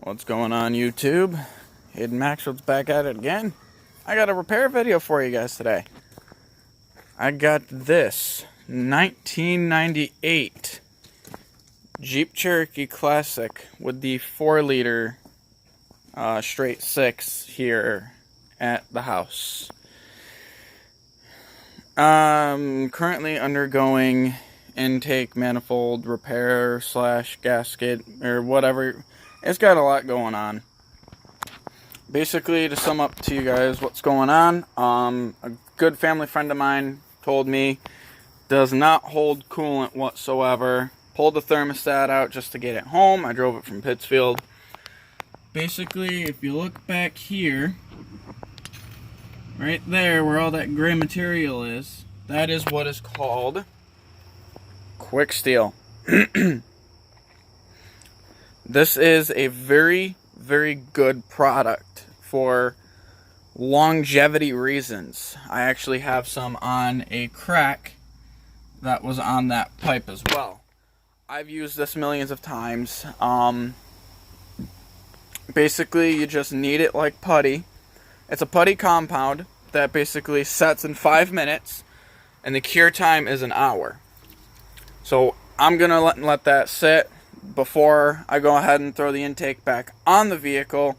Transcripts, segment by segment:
What's going on, YouTube? Hayden Maxwell's back at it again. I got a repair video for you guys today. I got this 1998 Jeep Cherokee Classic with the 4-liter straight 6 here at the house. Currently undergoing intake manifold repair / gasket or whatever. It's got a lot going on. Basically, to sum up to you guys what's going on, a good family friend of mine told me does not hold coolant whatsoever. Pulled the thermostat out just to get it home. I drove it from Pittsfield. Basically, if you look back here, right there where all that gray material is, that is what is called quick steel. This is a very, very good product for longevity reasons. I actually have some on a crack that was on that pipe as well. I've used this millions of times. Basically, you just knead it like putty. It's a putty compound that basically sets in 5 minutes, and the cure time is an hour. So I'm going to let that sit before I go ahead and throw the intake back on the vehicle.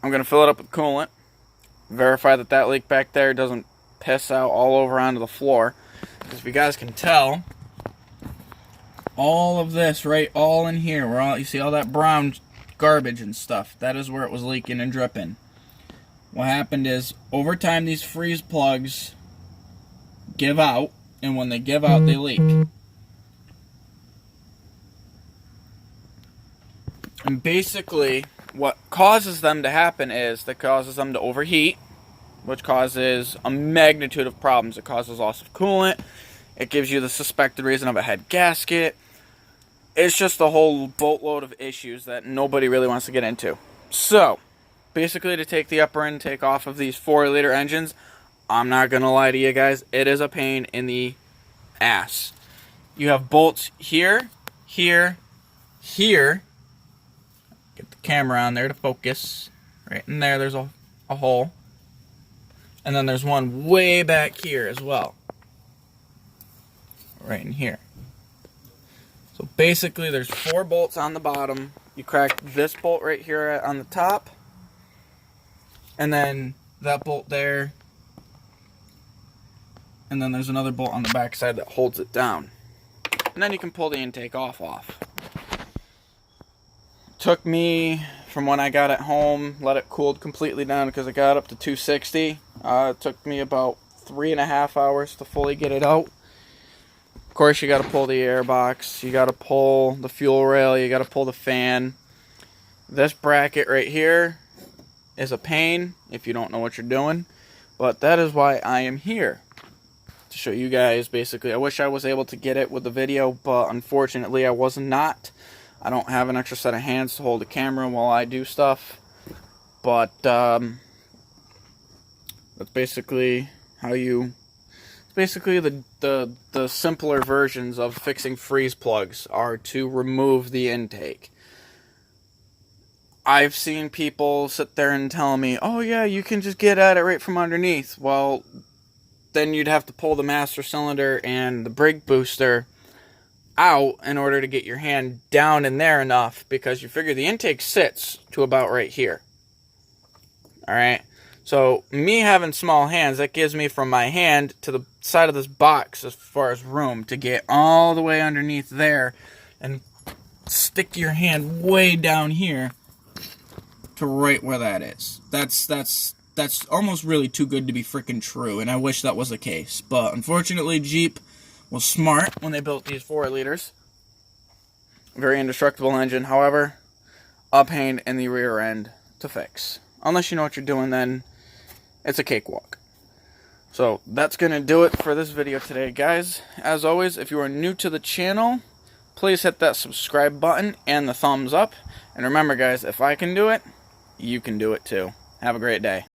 I'm going to fill it up with coolant. Verify that that leak back there doesn't piss out all over onto the floor. Because if you guys can tell, all of this, right, all in here, where all you see all that brown garbage and stuff, that is where it was leaking and dripping. What happened is, over time, these freeze plugs give out, and when they give out, they leak. And basically, what causes them to happen is that causes them to overheat, which causes a magnitude of problems. It causes loss of coolant. It gives you the suspected reason of a head gasket. It's just a whole boatload of issues that nobody really wants to get into. So, basically, to take the upper intake off of these 4-liter engines, I'm not going to lie to you guys, it is a pain in the ass. You have bolts here, here, here. Get the camera on there to focus. Right in there, there's a hole. And then there's one way back here as well. Right in here. So basically, there's 4 bolts on the bottom. You crack this bolt right here on the top. And then that bolt there. And then there's another bolt on the back side that holds it down. And then you can pull the intake off. Took me, from when I got it home, let it cool completely down because it got up to 260. It took me about 3.5 hours to fully get it out. Of course, you got to pull the air box, you got to pull the fuel rail, you got to pull the fan. This bracket right here is a pain if you don't know what you're doing, but that is why I am here. To show you guys, basically. I wish I was able to get it with the video, but unfortunately I was not. I don't have an extra set of hands to hold the camera while I do stuff. But that's basically how you... Basically, the simpler versions of fixing freeze plugs are to remove the intake. I've seen people sit there and tell me, oh yeah, you can just get at it right from underneath. Well, then you'd have to pull the master cylinder and the brake booster out in order to get your hand down in there enough, because you figure the intake sits to about right here. Alright? So, me having small hands, that gives me from my hand to the side of this box as far as room to get all the way underneath there and stick your hand way down here to right where that is. That's almost really too good to be freaking true, and I wish that was the case. But unfortunately, Jeep was smart when they built these 4-liters. Very indestructible engine, however, a pain in the rear end to fix. Unless you know what you're doing, then it's a cakewalk. So that's going to do it for this video today, guys. As always, if you are new to the channel, please hit that subscribe button and the thumbs up. And remember, guys, if I can do it, you can do it too. Have a great day.